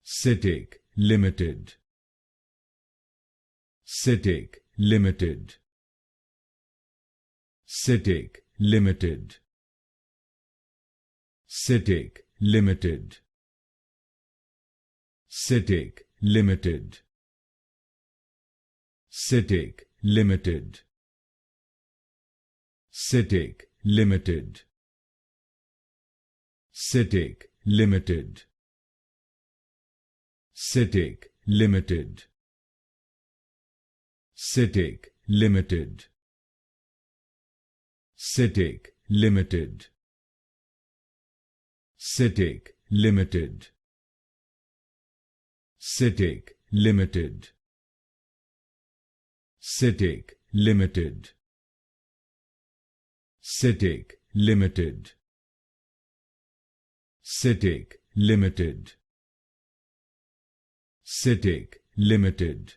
CITIC Limited. CITIC Limited. CITIC Limited. CITIC Limited. CITIC Limited. CITIC Limited. CITIC Limited. CITIC Limited. CITIC Limited. CITIC Limited. CITIC Limited. CITIC Limited. CITIC Limited. CITIC Limited. CITIC Limited. CITIC Limited. CITIC Limited.